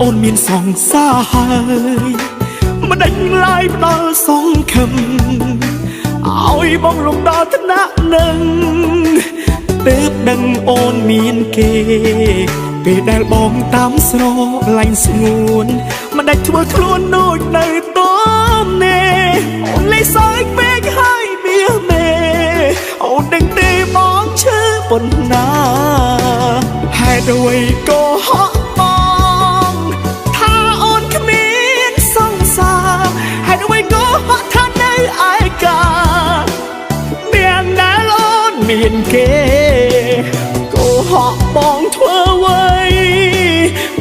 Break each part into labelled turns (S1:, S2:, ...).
S1: អូនមានសង្សារហើយមិនដេញឡាយផ្ដល់សងខឹមឲ្យបងលំដល់ថ្នាក់នឹងទើបដឹងអូនមានគេពេលដែលបងតាមស្រឡាញ់ស្ងួនមិនដាច់ធ្វើខ្លួនដូចនៅតំនេអូនលេសើចពេកហើយមាសមេអូនដឹងទេបងឈឺប៉ុណ្ណាហេតុអ្វីក៏ហក់បងថាអូនគ្មានសង្សារហេតុអ្វីក៏ហក់ថានៅឯកាមានណាអូនមានគេក៏ហក់បងធ្វើអ្វី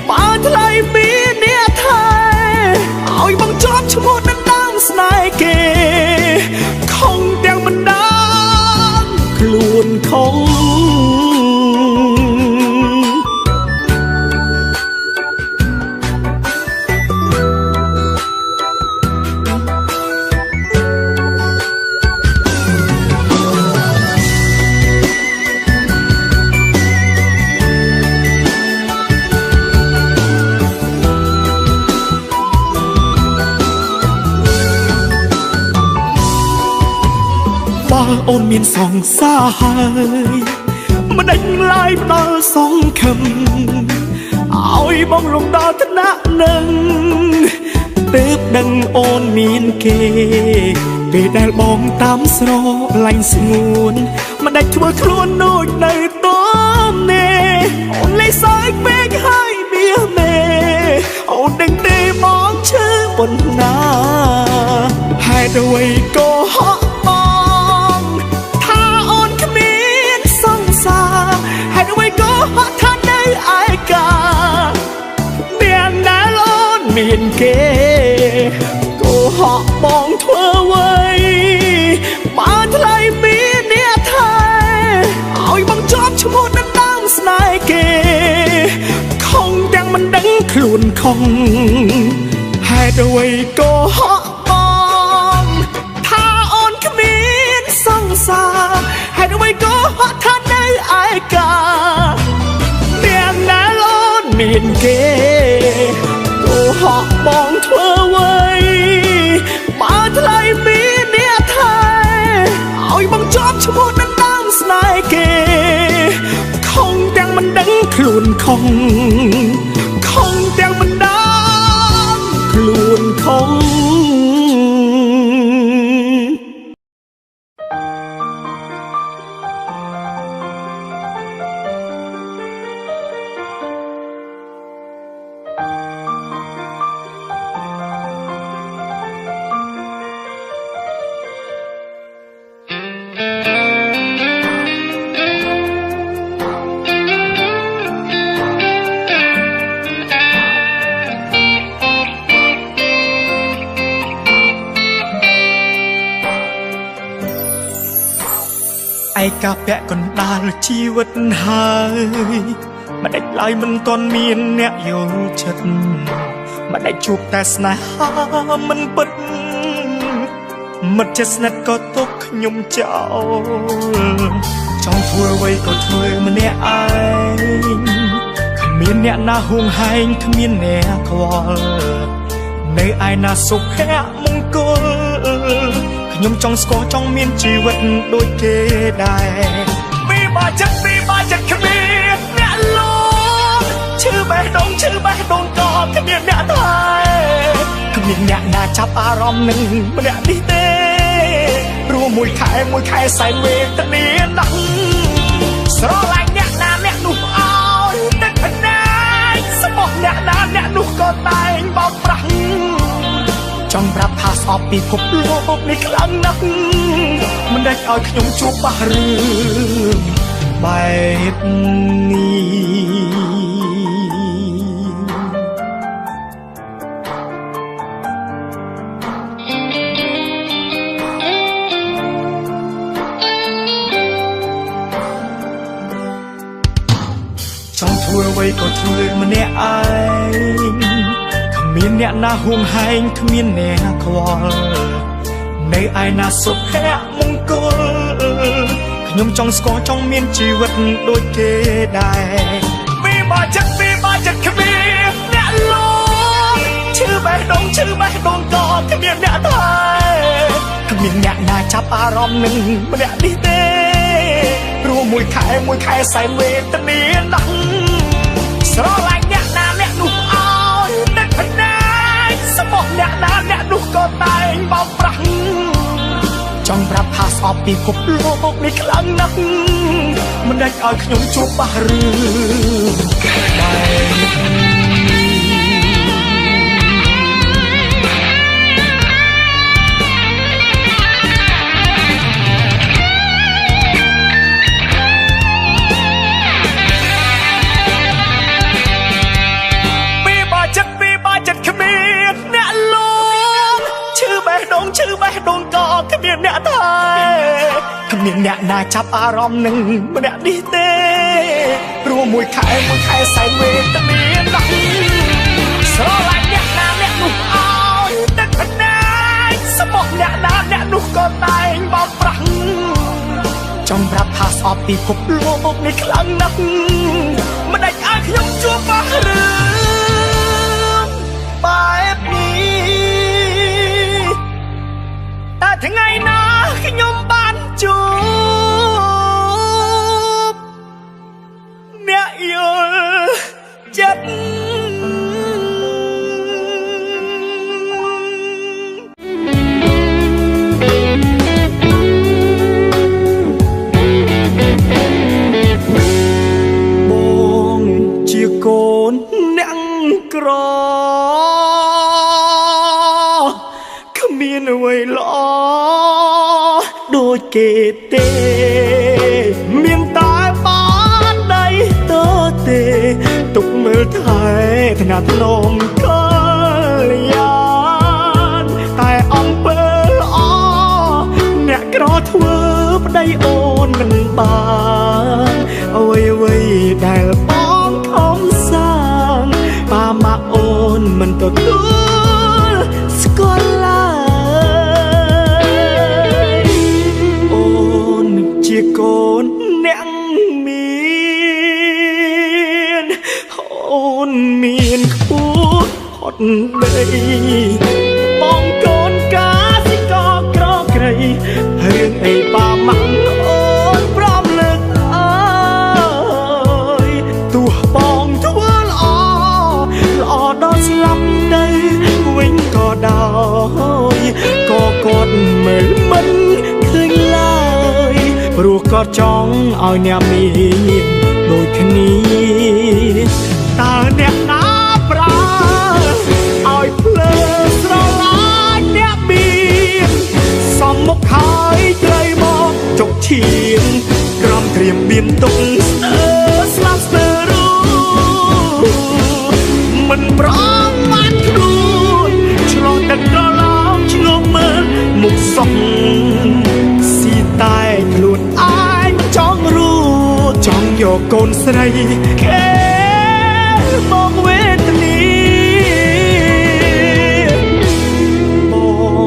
S1: បើថ្លៃមានអ្នកថែឲ្យបងជាប់ឈ្មោះដណ្ដើមស្នេហ៍គេខំទាំងមិនដឹងខ្លួនខំអូនមានសង្សារហើយមិនដេញឡាយផ្ដល់សងខឹមឲ្យបងលំដល់ថ្នាក់នឹងទើបដឹងអូនមានគេពេលដែលបងតាមស្រឡាញ់ស្ងួនមិនដាច់ធ្វើខ្លួនដូចនៅតំនេអូនលេសើចពេកហើយមាសមេអូនដឹងទេបងឈឺប៉ុណ្ណាហេតុអ្វីក៏ហក់ហេតុអ្វីក៏ហត់ថានៅឯកាមានណាអូនមានគេក៏ហក់បងធ្វើអ្វីបើថ្លៃមានអ្នកថែឲ្យបងជាប់ឈ្មោះដណ្ដើមស្នេហ៍គេខំទាំងមិនដឹងខ្លួនខំហេតុអ្វីក៏ហក់បងថាអូនគ្មានសង្សារហេតុអ្វីក៏ហត់ថានៅឯកាមានណាអូនមានគេក៏ហក់បងធ្វើអ្វីបើថ្លៃមានអ្នកថែឲ្យបងជាប់ឈ្មោះដណ្ដើមស្នេហ៍គេខំទាំងមិនដឹងខ្លួនខំខំទាំងមិនដឹងខ្លួនខំឯកាពាក់កណ្ដាលជីវិតហើយមិនដាច់ឡើយមិនទាន់មានអ្នកយល់ចិត្តមិនដាច់ជួបតែស្នេហាមិនពិតមិត្តជិតស្និទ្ធក៏ទុកខ្ញុំចោលចង់ធ្វើអ្វីក៏ធ្វើម្នាក់ឯងគ្មានអ្នកណាហួងហែងគ្មានអ្នកខ្វល់នៅឯណាសុភមង្គលខ្ញុំចង់ស្គាល់ចង់មានជីវិតដូចគេដែរពីបាចិត្តគ្មានអ្នកលោកឈឺបេះដូងក៏គ្មានអ្នកថែគ្មានអ្នកណាចាប់អារម្មណ៍នឹងម្នាក់នេះទេព្រោះមួយខែសែនវេទនាណាស់ស្រឡាញ់អ្នកណាអ្នកនោះឲ្យទឹកភ្នែកស្មោះអ្នកណាអ្នកនោះក៏តែងបោកប្រាស់ចង់ប្រាប់ថាស្អប់ពិភពលោកនេះខ្លាំងណាស់មិនដាច់ឲ្យខ្ញុំជួបបាសរឿងបែបនេះចង់ធ្វើអ្វីក៏ធ្វើម្នាក់ឯងគ្មានអ្នកណាហួងហែងគ្មានអ្នកខ្វល់នៅឯណាសុភមង្គលខ្ញុំចង់ស្គាល់ចង់មានជីវិតដូចគេដែរពីបាចិត្តគ្មានអ្នកលោ បេះដូងឈឺបេះដូងក៏គ្មានអ្នកថែគ្មានអ្នកណាចាប់អារម្មណ៍នឹងម្នាក់នេះទេព្រោះមួយខែសែនវេទនាណាស់ស្រឡាញ់អ្នកណាអ្នកនោះឲ្យទឹកភ្នែកស្មោះអ្នកណាអ្នកនោះក៏តែងបោកប្រាស់ចង់ប្រាប់ថាស្អប់ពិភពលោកនេះខ្លាំងណាស់មិនដាច់ឲ្យខ្ញុំជួបបះរឿងដែរឈឺបេះដូងក៏គ្មានអ្នកថែគ្មានអ្នកណាចាប់អារម្មណ៍នឹងម្នាក់នេះទេព្រោះមួយខែសែនវេទនាណាស់ស្រឡាញ់អ្នកណាអ្នកនោះឲ្យទឹកភ្នែកស្មោះអ្នកណាអ្នកនោះក៏តែងបោកប្រាស់ចង់ប្រាប់ថាស្អប់ពិភពលោកនេះខ្លាំងណាស់មិនដាច់ឲ្យខ្ញុំជួបបះរឿងបែបនេះតែថ្ងៃណាខ្ញុំបានជួបអ្នកយល់ចិត្តបងជាកូនអ្នកក្រគ្មានអ្វីល្អដូចគេទេមានតែបានដៃតទេទុកមើលថែថ្នាក់ថ្នមកលយានតែអំពើល្អអ្នកក្រធ្វើប្តីអូនមិនបានអ្វីដែលបងខំសាងប៉ាម៉ាក់អូនមិនទទួលស្គាល់ឡើយអូនជាកូនអ្នកមានអូនមានខ្ពស់ហត់ដីបងកូនកាសិកក្រក្រៃរឿងអីប៉ាម៉ាក់អូនព្រមលើកអើយទោះបងធ្វើល្អដល់ស្លាប់ទៅវិញក៏ដោយក៏គាត់មើលមិនឃើញឡើយព្រោះគាត់ចង់ឲ្យអ្នកមានដូចគ្នាតើអ្នកណាប្រើឲ្យភ្លើស្រឡាញ់អ្នកមានសំមុខហើយត្រូវមកចុកឈៀងក្រំក្រៀមបៀនទុកស្លាប់ស្ទើរមិនប្រងបានខ្លួនឆ្លងទឹកក្រឡោមឆ្ងល់មើលមុខសុខស៊ីតែខ្លួនឯងចង់រួចចង់យកកូនស្រីខេមកវេទនីប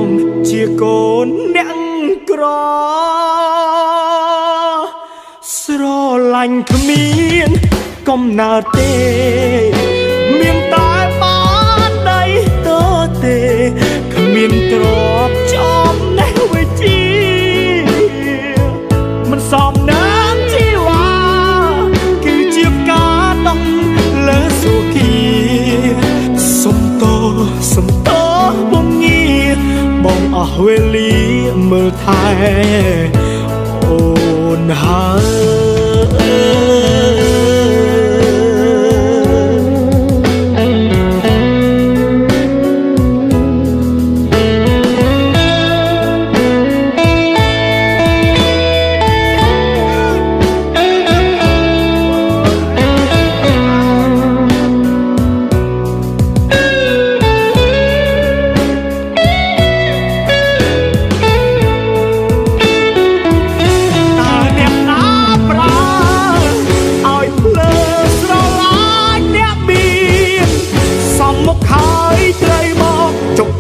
S1: ងជាកូនអ្នកក្រស្រឡាញ់គ្មានកំណើតទេមានតែបានដៃតទេគ្មានទ្រពចំណេះវិជ្ជាមិនសមនឹងជីវ៉ាគឺជាការដំលើសុគីសំតបងងារបងអស់វេលាមើលថែអូន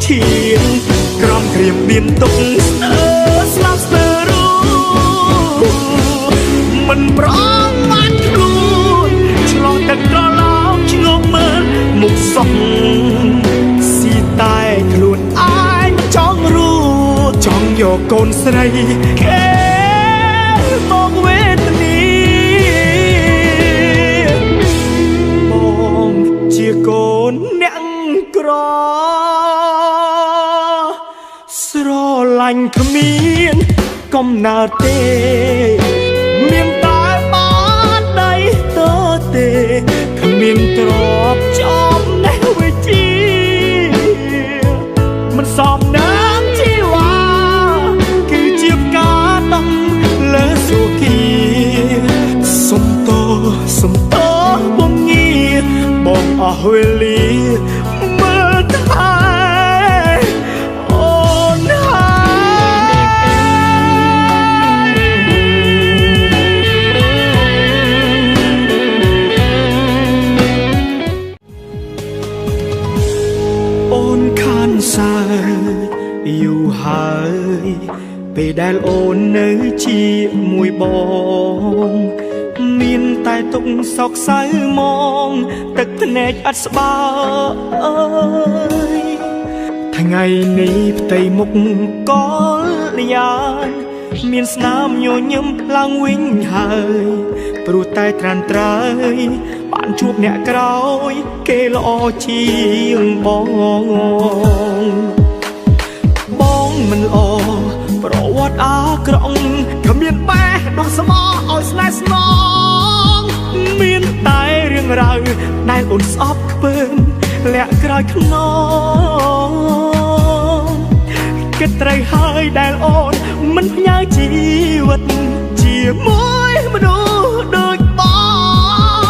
S1: ឈៀងក្រំក្រៀមបៀនទុកស្លាប់ស្ទើរមិនប្រងបានខ្លួនឆ្លងទឹកក្រឡោមឆ្ងល់មើលមុខសុខស៊ី កូនស្រីគេមកវេទនីបងជាកូនអ្នកក្រស្រឡាញ់គ្មានកំណើតទេមានតែបានដៃតទេគ្មានទ្រពចំនេះវិជាមិនសមនឹងជីវ៉ាគឺជាផ្កាដំលើសុគីសុំតបងងារបងអស់វេលាមើលថែអូនអូនខានសើយូរហើយពេលដែលអូននៅជាមួយបងមានតែទុកសោកសៅមកទឹកភ្នែកអត់ស្បើយថ្ងៃនេះផ្ទៃមុខកលយានមានស្នាមញញឹមឡើងវិញហើយព្រោះតែត្រានត្រើយបានជួបអ្នកក្រោយគេល្អជាងបងមិនល្អប្រវត្តិអាក្រក់គ្មានបែបដងស្មោឲ្យស្នេហ៍ស្នងមានតែរឿងរ៉ាវដែលអូនស្អប់ខ្ពើមលាក់ក្រោយខ្នងគិតត្រូវហើយដែលអូនមិនផ្ញើជីវិតជាមួយមនុស្សដូចប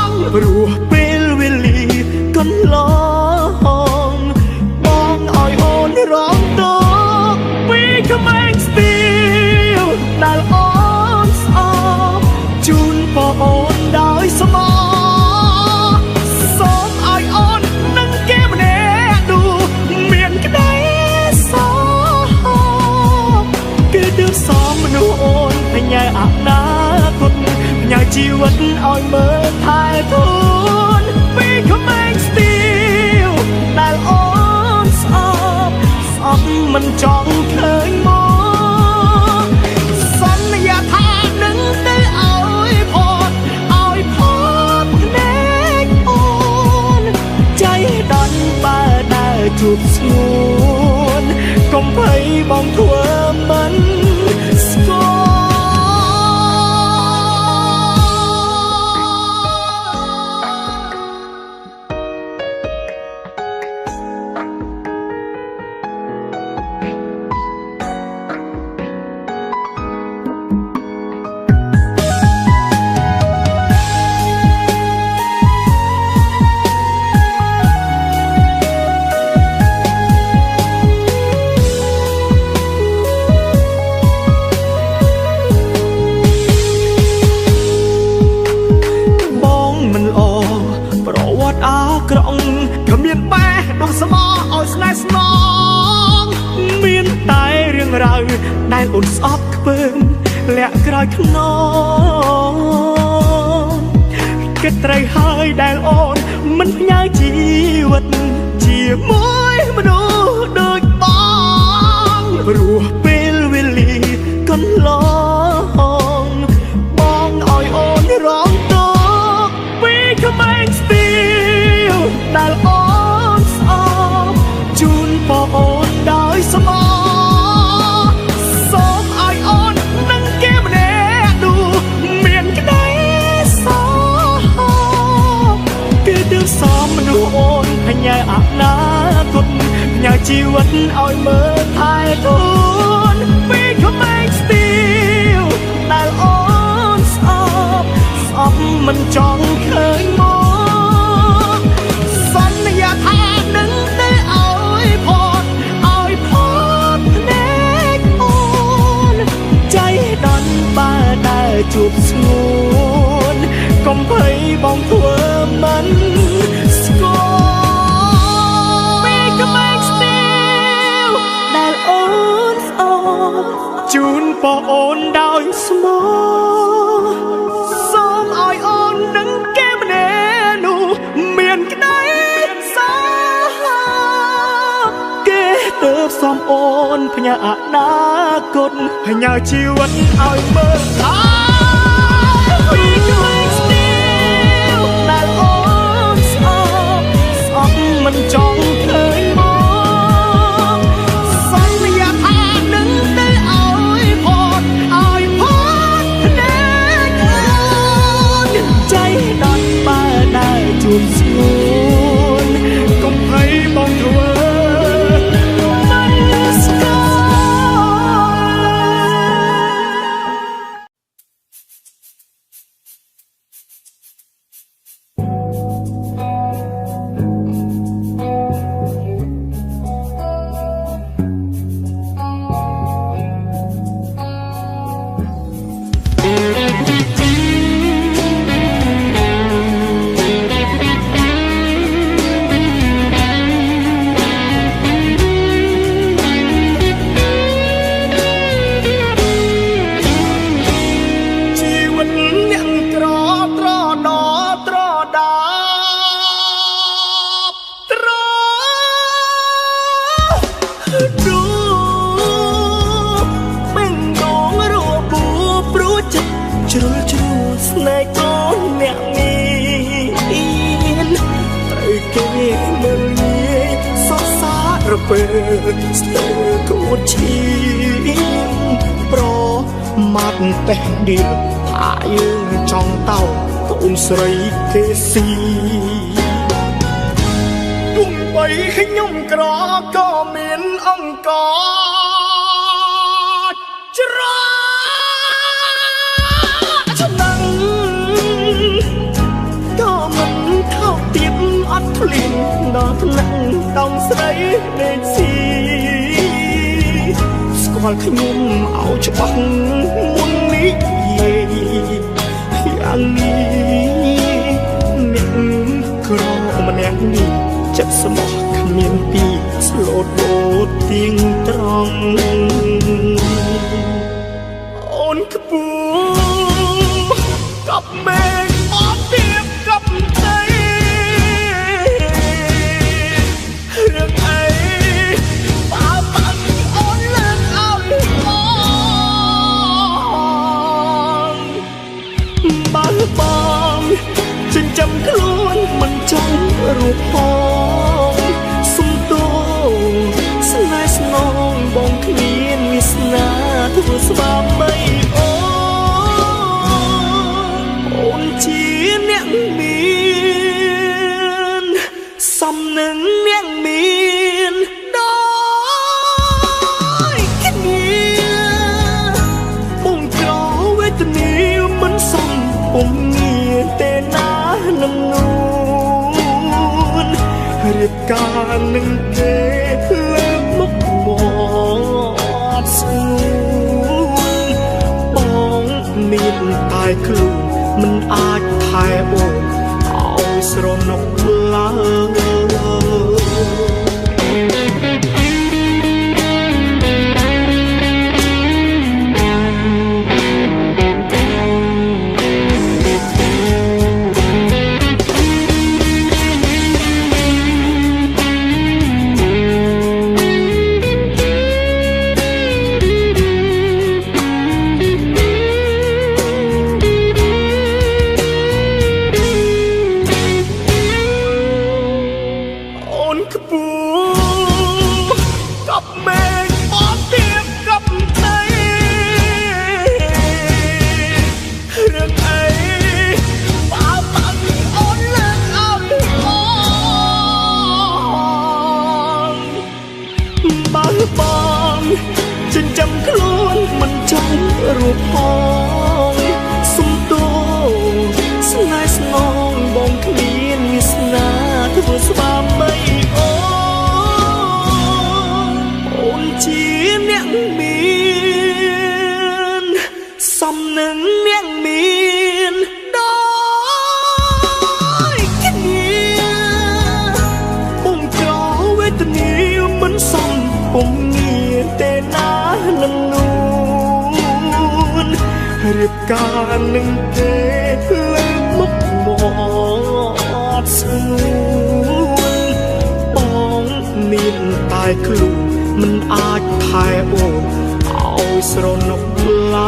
S1: ងព្រោះពេលវេលាកន្លងបងឲ្យអូនរងទុក្ខពីក្មេងស្ទាវដែលអូនស្អប់ជូនបងអូនដោយស្មោះសូមឲ្យអូននឹងគេម្នាក់នោះមានក្តីសោកគឺទើបសមមនុស្សអូនផ្ញើអនាគតផ្ញើជីវិតឲ្យមើលថែទូនពីក្មេងស្ទាវដែលអូនស្អប់មិនចង់ឃើញមកសន្យាថានឹងទៅឲ្យផតភ្នែកអូនใจដន់បើដើរជួបស្ងួនកុំភ័យបងធ្វើមិនស្គាល់គ្មានបែបដងស្មោឲ្យស្នេហ៍ស្នងមានតែរឿងរ៉ាវដែលអូនស្អប់ខ្ពើមលាក់ក្រោយខ្នងគិតត្រូវហើយដែលអូនមិនផ្ញើជីវិតជាមួយមនុស្សដូចបងព្រោះពេលវេលាកន្លងបងឲ្យអូនរងទុក្ខពីក្មេងស្ទាវដែលអូនស្អប់ជូនបងអូនដោយស្មោះសូមឲ្យអូននឹងគេម្នាក់នោះមានក្តីសោកគឺទើបសមមនុស្សអូនផ្ញើអនាគតផ្ញើជីវិតឲ្យមើលថែទូនពីក្មេងស្ទាវដែលអូនស្អប់មិនចង់ឃើញមកសន្យាថានឹងទៅឲ្យផតភ្នែកអូនใจដន់បើដើរជួបស្ងួនកុំភ័យបងធ្វើមិនស្គាល់ពីក្មេងស្ទាវដែលអូនស្អប់ជូនបងអូនដោយស្មោះសូមឲ្យអូននឹងគេម្នាក់នោះមានក្តីសោកគេទើបសម នាំអូនផ្ញើអនាគតផ្ញើជីវិតឲ្យមើលពីក្មេងស្ទាវដែលអូនស្អប់មិនចង់ឃើញមកសន្យាថានឹងទៅឲ្យផុតភ្នែកអូនใจដត់បើដើរជួបស្នួនកុំភ័យបងធ្វើស្នេហ៍កូនអ្នកមានត្រូវគេមើលងាយសរសារពើស្ទើរគួតឈីប្រមាត់តែឌីលថាយើងចង់តោកូនស្រីគេស៊ីទោះបីខ្ញុំក្រក៏មានអង្គច្រអត់ភ្លៀងដល់ថ្នាក់តំស្រីដេកស៊ីស្គាល់ខ្ញុំឲ្យច្បាស់មុននេះយ៉ាងនេះអ្នកក្រម្នាក់នេះចិត្តស្មោះគ្មានពីស្លូតបូតទៀងត្រង់អូនក្ពួងកប់មេឃអត់ទៀបកប់បងចិញ្ចឹមខ្លួនមិនចង់រូបផងសុំទោស្នេហ៍ស្នងបងគ្មានវាសនាធ្វើស្វាមីអូនជាអ្នកមានសំនឹងអ្នកមានដោយគ្នាបងក្រវេទនាមិនសមពុំងារទេណានឹងនួនរៀបការនឹងគេលើកមុខមកស្នួនបងមានតែខ្លួនមិនអាចថែអូនឲ្យស្រណុកឡើបងចិញ្ចឹមខ្លួនមិនចង់រូបផងសុំទោស្នេហ៍ស្នងបងគ្មានវាសនាធ្វើស្វាមីអូនជាអ្នកមានសំនឹងអ្នកមានដោយគ្នាបងក្រវេទនាមិនសមពុំងារទេណានឹងនួនរៀបការនឹងគេលើកមុខមកស្នួនបងមានតែខ្លួន មិនអាចថែអូនឲ្យស្រណុកឡើ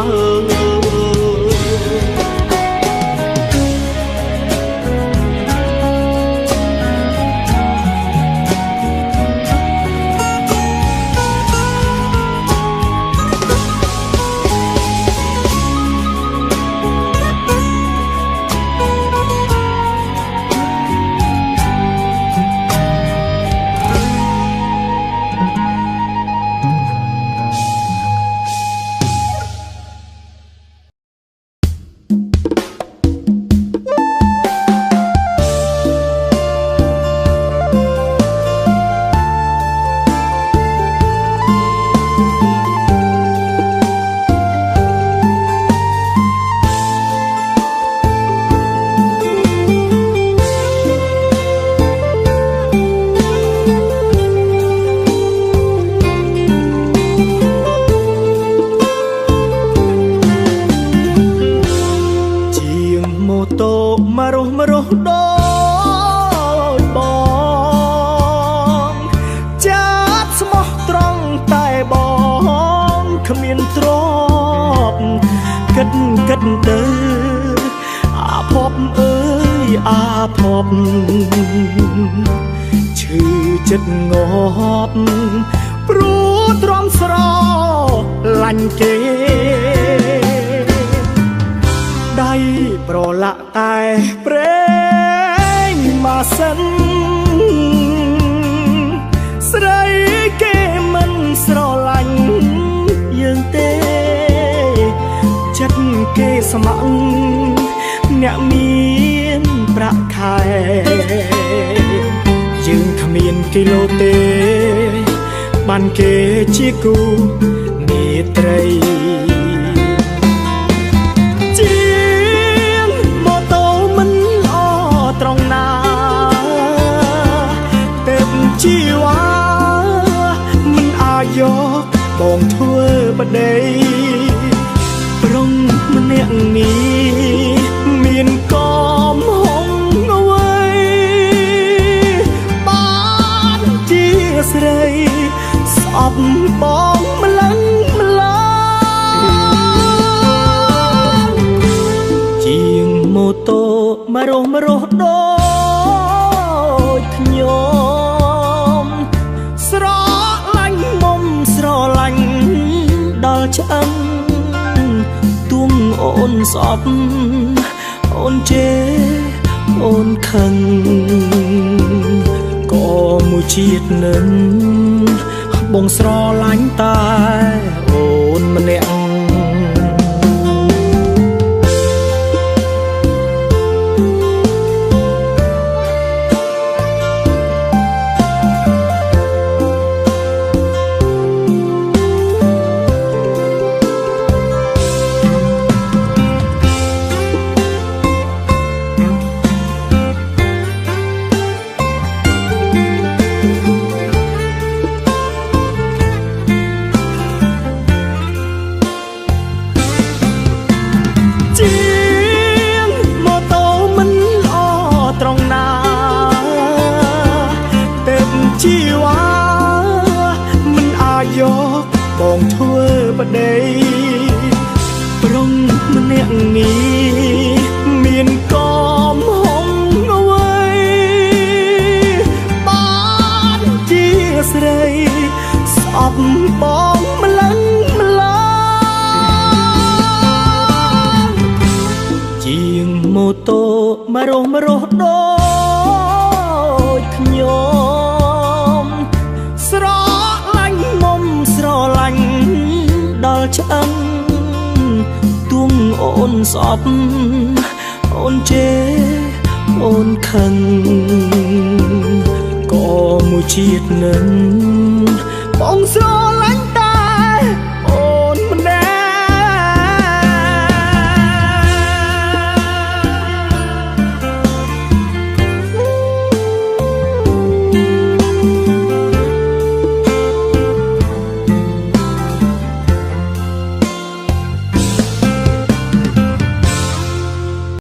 S1: ដូចបងចាត់ស្មោះត្រង់តែបងគ្មានទ្រព្យគិតទៅអាភពអើយអាភពឈឺចិត្តងាប់ព្រោះទ្រាំស្រឡាញ់គេដៃប្រឡាក់តែព្រេងមកសិនស្រីគេមិនស្រឡាញ់យើងទេចិត្តគេស្ម័គ្រអ្នកមានប្រាក់ខែយើងគ្មានគីឡូទេបានគេជាគូមេត្រីជីវ៉ាមិនអាចយកបងធ្វើបដិប្រុងម្នាក់នេះមានកំហុងអ្វីបានជាស្រីស្អប់បងម្លឹងម្លងជាងម៉ូតូមករស់ដូចខ្ញុំស្រឡាញ់មុំស្រឡាញ់ដល់ឆ្អឹងទួងអូនស្អប់អូនជេរអូនខឹងក៏មួយជាតិនឹងបងស្រឡាញ់តែអូនម្នាក់ជីវ៉ាមិនអាចយកបងធ្វើបដិប្រុងម្នាក់នេះមានកំហុងអ្វីបានជាស្រីស្អប់បងម្លឹងម្លងជាងម៉ូតូមករស់ដូចខ្ញុំស្រឡាញ់មុំស្រឡាញ់ដល់ឆ្អឹងទួងអូនស្អប់អូនជេរអូនខឹងក៏មួយជាតិនឹងបងស្រ